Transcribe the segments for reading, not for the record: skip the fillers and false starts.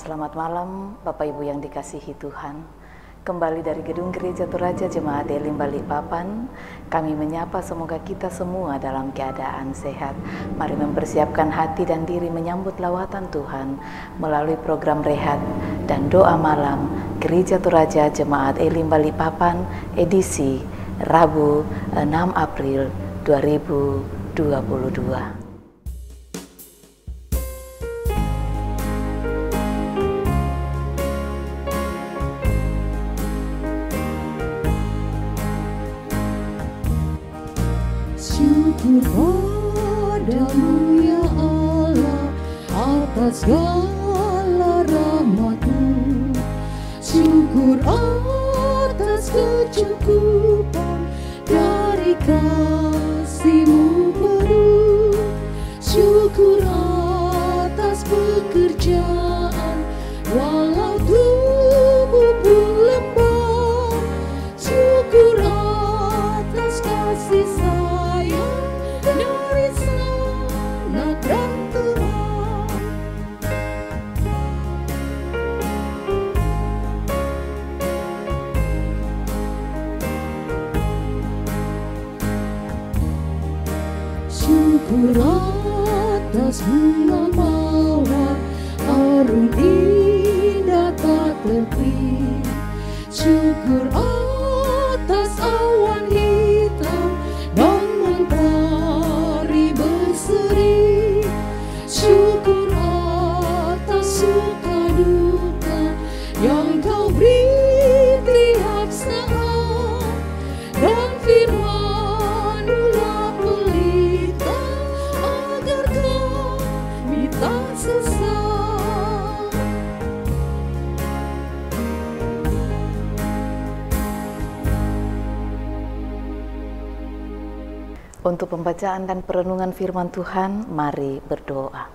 Selamat malam Bapak Ibu yang dikasihi Tuhan. Kembali dari Gedung Gereja Toraja Jemaat Elim Balikpapan, kami menyapa semoga kita semua dalam keadaan sehat. Mari mempersiapkan hati dan diri menyambut lawatan Tuhan melalui program rehat dan doa malam Gereja Toraja Jemaat Elim Balikpapan edisi Rabu 6 April 2022. Syukur padamu ya Allah atas segala rahmat-Mu. Syukur atas kecukupan dari kasih-Mu penuh. Syukur atas pekerjaan walau tubuh pun lemah. Syukur atas kasih sayang dari sana dan Tuhan. Syukur atas bunga mawar harum indah tak terperi. Syukur atas awan hitam dan mentari berseri. Syukur atas suka duka yang Kau beri tiap saat, dan firman-Mu pelita agar kami tak sesat. Untuk pembacaan dan perenungan firman Tuhan, mari berdoa.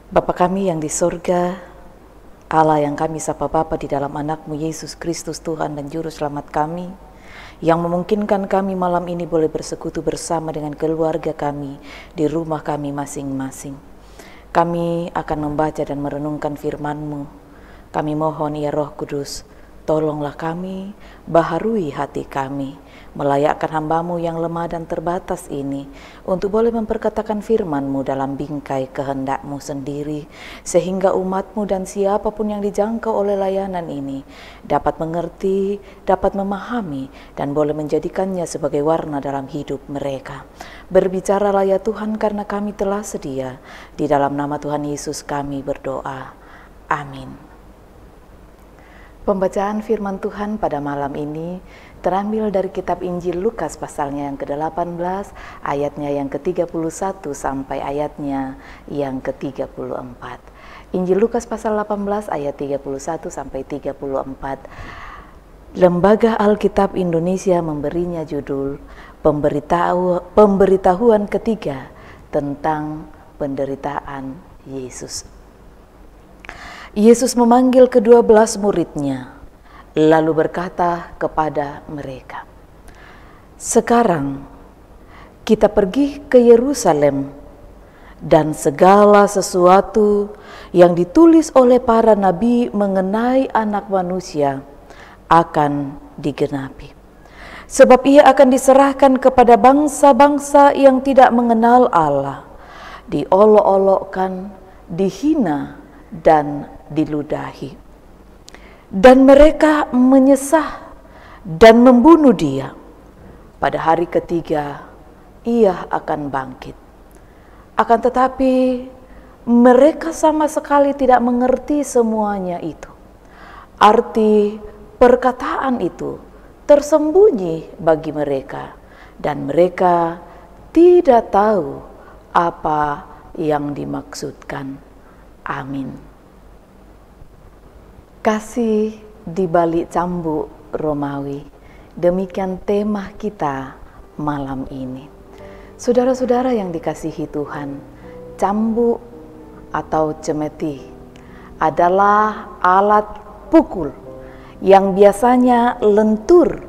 Bapa kami yang di surga, Allah yang kami sapa Bapa di dalam anak-Mu Yesus Kristus Tuhan dan Juru Selamat kami, yang memungkinkan kami malam ini boleh bersekutu bersama dengan keluarga kami di rumah kami masing-masing. Kami akan membaca dan merenungkan firman-Mu. Kami mohon ya Roh Kudus, tolonglah kami, baharui hati kami, melayakkan hamba-Mu yang lemah dan terbatas ini untuk boleh memperkatakan firman-Mu dalam bingkai kehendak-Mu sendiri, sehingga umat-Mu dan siapapun yang dijangkau oleh layanan ini dapat mengerti, dapat memahami, dan boleh menjadikannya sebagai warna dalam hidup mereka. Berbicaralah ya Tuhan, karena kami telah sedia. Di dalam nama Tuhan Yesus kami berdoa. Amin. Pembacaan firman Tuhan pada malam ini terambil dari kitab Injil Lukas pasalnya yang ke-18, ayatnya yang ke-31 sampai ayatnya yang ke-34. Injil Lukas pasal 18 ayat 31 sampai 34. Lembaga Alkitab Indonesia memberinya judul Pemberitahuan ketiga tentang penderitaan Yesus. Yesus memanggil ke-12 murid-Nya, lalu berkata kepada mereka, "Sekarang kita pergi ke Yerusalem, dan segala sesuatu yang ditulis oleh para nabi mengenai Anak Manusia akan digenapi. Sebab Ia akan diserahkan kepada bangsa-bangsa yang tidak mengenal Allah, diolok-olokkan, dihina, dan diludahi. Dan mereka menyesah dan membunuh Dia. Pada hari ketiga, Ia akan bangkit." Akan tetapi, mereka sama sekali tidak mengerti semuanya itu. Arti perkataan itu tersembunyi bagi mereka, dan mereka tidak tahu apa yang dimaksudkan. Amin. Kasih di balik cambuk Romawi, demikian tema kita malam ini. Saudara-saudara yang dikasihi Tuhan, cambuk atau cemeti adalah alat pukul yang biasanya lentur,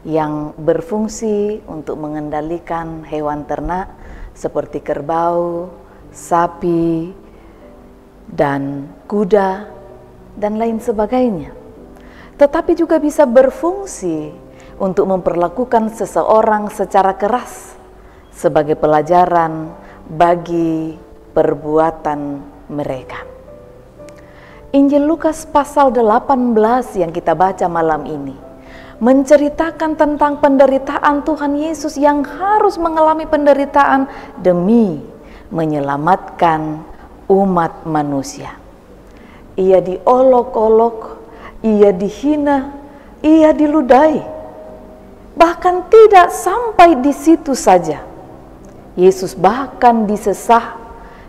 yang berfungsi untuk mengendalikan hewan ternak seperti kerbau, sapi, dan kuda dan lain sebagainya. Tetapi juga bisa berfungsi untuk memperlakukan seseorang secara keras sebagai pelajaran bagi perbuatan mereka. Injil Lukas pasal 18 yang kita baca malam ini menceritakan tentang penderitaan Tuhan Yesus yang harus mengalami penderitaan demi menyelamatkan umat manusia. Ia diolok-olok, ia dihina, ia diludahi. Bahkan tidak sampai di situ saja. Yesus bahkan disesah,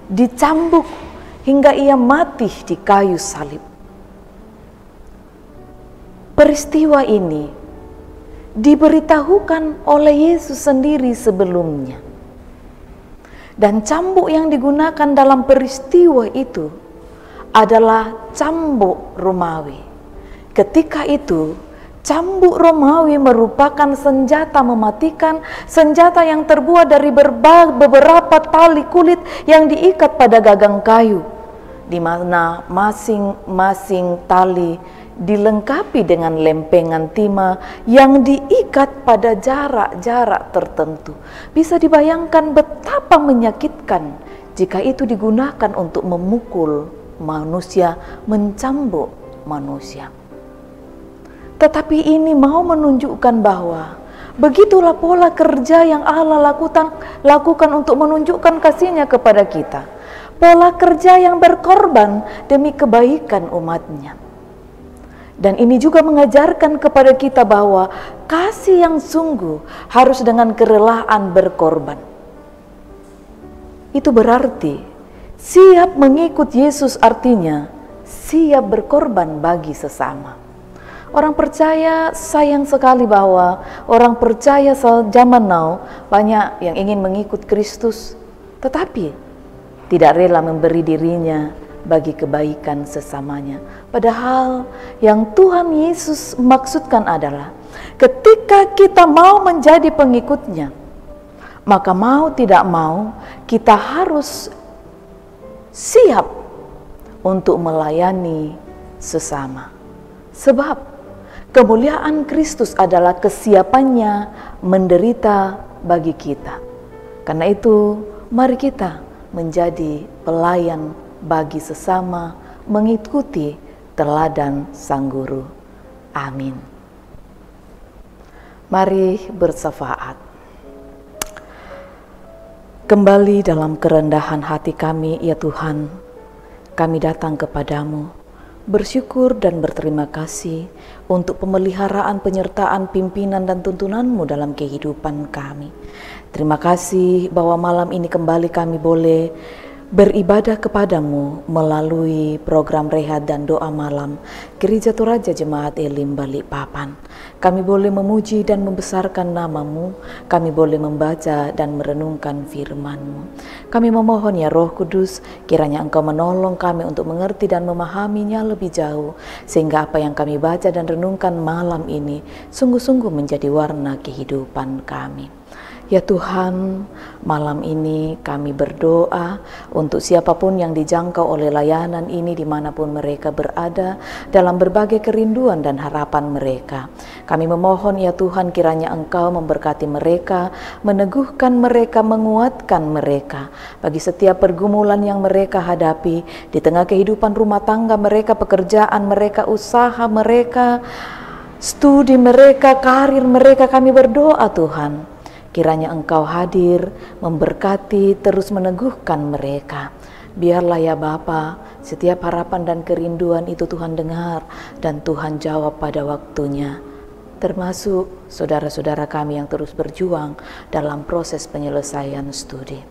dicambuk, hingga ia mati di kayu salib. Peristiwa ini diberitahukan oleh Yesus sendiri sebelumnya. Dan cambuk yang digunakan dalam peristiwa itu adalah cambuk Romawi. Ketika itu, cambuk Romawi merupakan senjata mematikan, senjata yang terbuat dari beberapa tali kulit yang diikat pada gagang kayu, di mana masing-masing tali dilengkapi dengan lempengan timah yang diikat pada jarak-jarak tertentu. Bisa dibayangkan betapa menyakitkan jika itu digunakan untuk memukul manusia, mencambuk manusia. Tetapi ini mau menunjukkan bahwa begitulah pola kerja yang Allah lakukan untuk menunjukkan kasih-Nya kepada kita. Pola kerja yang berkorban demi kebaikan umat-Nya. Dan ini juga mengajarkan kepada kita bahwa kasih yang sungguh harus dengan kerelaan berkorban. Itu berarti siap mengikut Yesus artinya siap berkorban bagi sesama. Orang percaya sayang sekali bahwa orang percaya zaman now banyak yang ingin mengikut Kristus, tetapi tidak rela memberi dirinya bagi kebaikan sesamanya. Padahal yang Tuhan Yesus maksudkan adalah ketika kita mau menjadi pengikutnya, maka mau tidak mau kita harus siap untuk melayani sesama. Sebab kemuliaan Kristus adalah kesiapannya menderita bagi kita. Karena itu mari kita menjadi pelayan bagi sesama, mengikuti teladan Sang Guru. Amin. Mari bersafaat. Kembali dalam kerendahan hati kami, ya Tuhan, kami datang kepadamu, bersyukur dan berterima kasih untuk pemeliharaan, penyertaan, pimpinan dan tuntunan-Mu dalam kehidupan kami. Terima kasih bahwa malam ini kembali kami boleh beribadah kepadamu melalui program rehat dan doa malam Gereja Toraja Jemaat Elim Balikpapan. Kami boleh memuji dan membesarkan nama-Mu, kami boleh membaca dan merenungkan firman-Mu. Kami memohon ya Roh Kudus, kiranya Engkau menolong kami untuk mengerti dan memahaminya lebih jauh, sehingga apa yang kami baca dan renungkan malam ini sungguh-sungguh menjadi warna kehidupan kami. Ya Tuhan, malam ini kami berdoa untuk siapapun yang dijangkau oleh layanan ini dimanapun mereka berada dalam berbagai kerinduan dan harapan mereka. Kami memohon ya Tuhan kiranya Engkau memberkati mereka, meneguhkan mereka, menguatkan mereka bagi setiap pergumulan yang mereka hadapi di tengah kehidupan rumah tangga mereka, pekerjaan mereka, usaha mereka, studi mereka, karir mereka. Kami berdoa Tuhan, kiranya Engkau hadir, memberkati, terus meneguhkan mereka. Biarlah ya Bapa, setiap harapan dan kerinduan itu Tuhan dengar dan Tuhan jawab pada waktunya. Termasuk saudara-saudara kami yang terus berjuang dalam proses penyelesaian studi.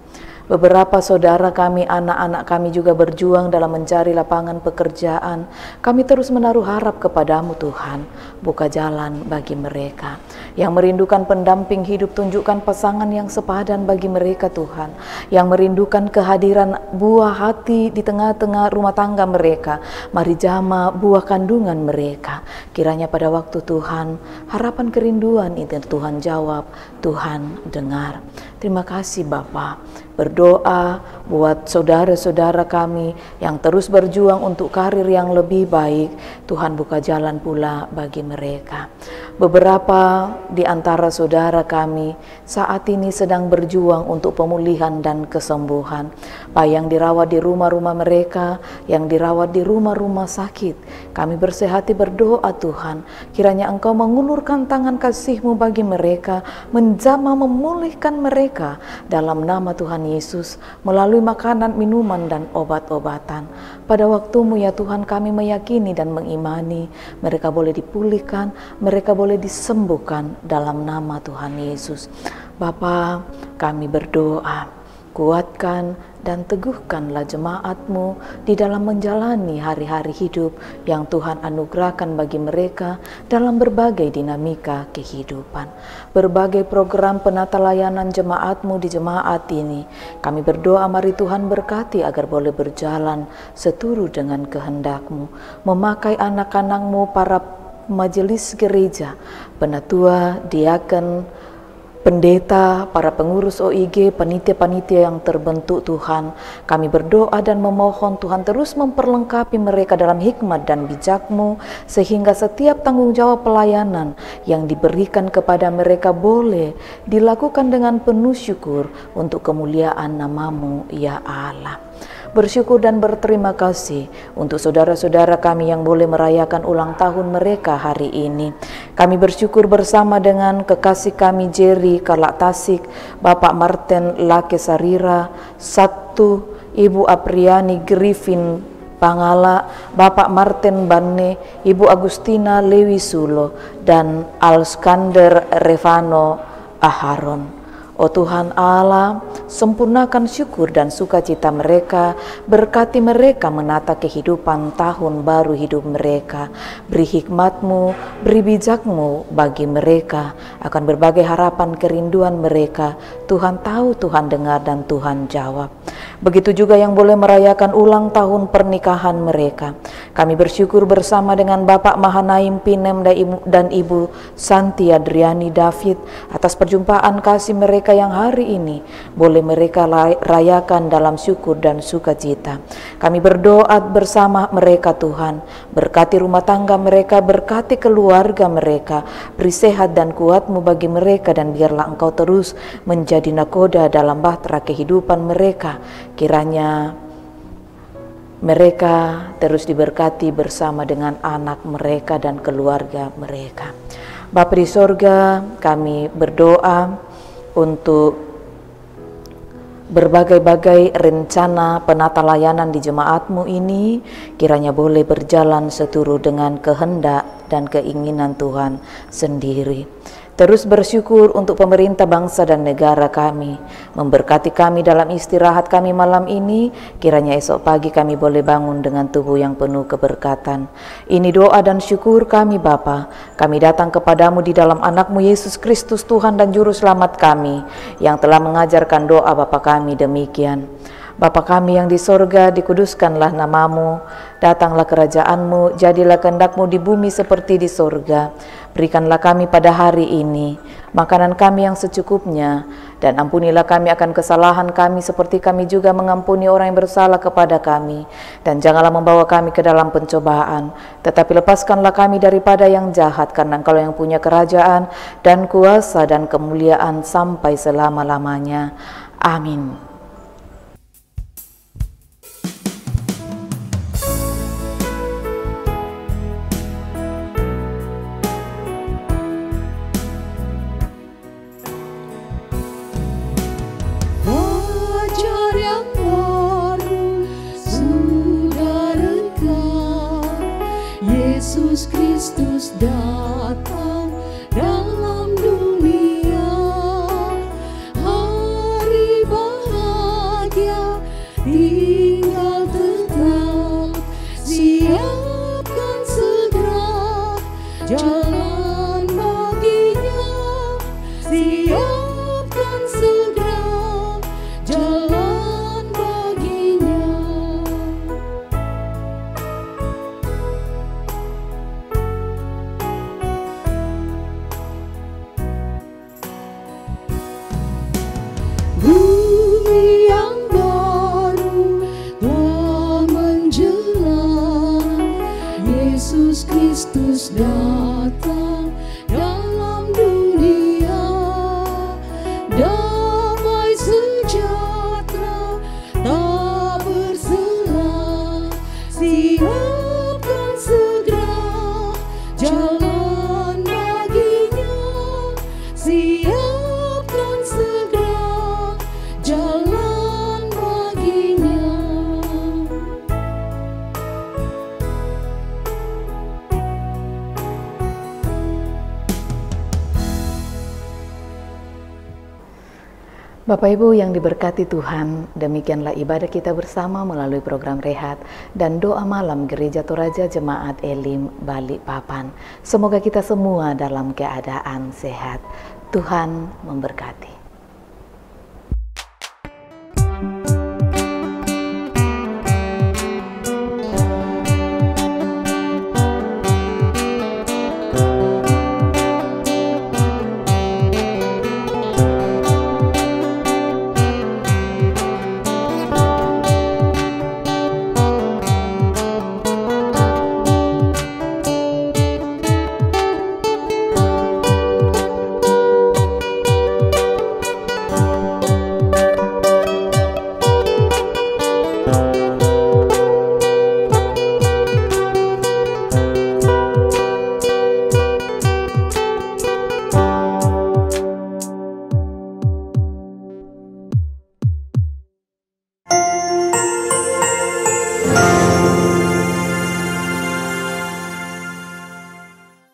Beberapa saudara kami, anak-anak kami juga berjuang dalam mencari lapangan pekerjaan. Kami terus menaruh harap kepadamu Tuhan, buka jalan bagi mereka. Yang merindukan pendamping hidup, tunjukkan pasangan yang sepadan bagi mereka Tuhan. Yang merindukan kehadiran buah hati di tengah-tengah rumah tangga mereka, mari jamah buah kandungan mereka. Kiranya pada waktu Tuhan, harapan kerinduan itu Tuhan jawab, Tuhan dengar. Terima kasih Bapa. berdoa buat saudara-saudara kami yang terus berjuang untuk karir yang lebih baik. Tuhan buka jalan pula bagi mereka. Beberapa di antara saudara kami saat ini sedang berjuang untuk pemulihan dan kesembuhan, baik yang dirawat di rumah-rumah mereka, yang dirawat di rumah-rumah sakit. Kami bersehati berdoa, Tuhan, kiranya Engkau mengulurkan tangan kasih-Mu bagi mereka, menjamah memulihkan mereka dalam nama Tuhan Yesus, melalui makanan, minuman, dan obat-obatan. Pada waktu-Mu ya Tuhan, kami meyakini dan mengimani mereka boleh dipulihkan, mereka boleh disembuhkan dalam nama Tuhan Yesus. Bapa, kami berdoa, kuatkan dan teguhkanlah jemaat-Mu di dalam menjalani hari-hari hidup yang Tuhan anugerahkan bagi mereka dalam berbagai dinamika kehidupan. Berbagai program penata layanan jemaat-Mu di jemaat ini, kami berdoa mari Tuhan berkati agar boleh berjalan seturut dengan kehendak-Mu. Memakai anak-anak-Mu, para majelis gereja, penatua, diaken, pendeta, para pengurus OIG, panitia-panitia yang terbentuk Tuhan. Kami berdoa dan memohon Tuhan terus memperlengkapi mereka dalam hikmat dan bijak-Mu, sehingga setiap tanggung jawab pelayanan yang diberikan kepada mereka boleh dilakukan dengan penuh syukur untuk kemuliaan nama-Mu ya Allah. Bersyukur dan berterima kasih untuk saudara-saudara kami yang boleh merayakan ulang tahun mereka hari ini. Kami bersyukur bersama dengan kekasih kami Jerry Kalak Tasik, Bapak Martin Lake Sarira, Ibu Apriani Griffin Pangala, Bapak Martin Banne, Ibu Agustina Lewi Sulo, dan Alskander Revano Aharon. Oh Tuhan Allah, sempurnakan syukur dan sukacita mereka, berkati mereka menata kehidupan tahun baru hidup mereka. Beri hikmat-Mu, beri bijak-Mu bagi mereka akan berbagai harapan kerinduan mereka. Tuhan tahu, Tuhan dengar, dan Tuhan jawab. Begitu juga yang boleh merayakan ulang tahun pernikahan mereka. Kami bersyukur bersama dengan Bapak Mahanaim Pinem dan Ibu Santi Adriani David atas perjumpaan kasih mereka yang hari ini boleh mereka rayakan dalam syukur dan sukacita. Kami berdoa bersama mereka Tuhan, berkati rumah tangga mereka, berkati keluarga mereka, beri sehat dan kuat-Mu bagi mereka, dan biarlah Engkau terus menjadi nakoda dalam bahtera kehidupan mereka. Kiranya mereka terus diberkati bersama dengan anak mereka dan keluarga mereka. Bapa di sorga, kami berdoa untuk berbagai-bagai rencana penata layanan di jemaat-Mu ini, kiranya boleh berjalan seturut dengan kehendak dan keinginan Tuhan sendiri. Terus bersyukur untuk pemerintah bangsa dan negara kami, memberkati kami dalam istirahat kami malam ini. Kiranya esok pagi kami boleh bangun dengan tubuh yang penuh keberkatan. Ini doa dan syukur kami Bapa. Kami datang kepadamu di dalam anak-Mu Yesus Kristus, Tuhan dan Juru Selamat kami, yang telah mengajarkan doa Bapa kami demikian. Bapa kami yang di sorga, dikuduskanlah nama-Mu, datanglah kerajaan-Mu, jadilah kehendak-Mu di bumi seperti di sorga. Berikanlah kami pada hari ini makanan kami yang secukupnya, dan ampunilah kami akan kesalahan kami seperti kami juga mengampuni orang yang bersalah kepada kami. Dan janganlah membawa kami ke dalam pencobaan, tetapi lepaskanlah kami daripada yang jahat, karena Engkau yang punya kerajaan dan kuasa dan kemuliaan sampai selama-lamanya. Amin. Yesus Kristus datang dalam dunia, hari bahagia Bapak Ibu yang diberkati Tuhan, demikianlah ibadah kita bersama melalui program Rehat dan doa malam Gereja Toraja Jemaat Elim Balikpapan. Semoga kita semua dalam keadaan sehat. Tuhan memberkati.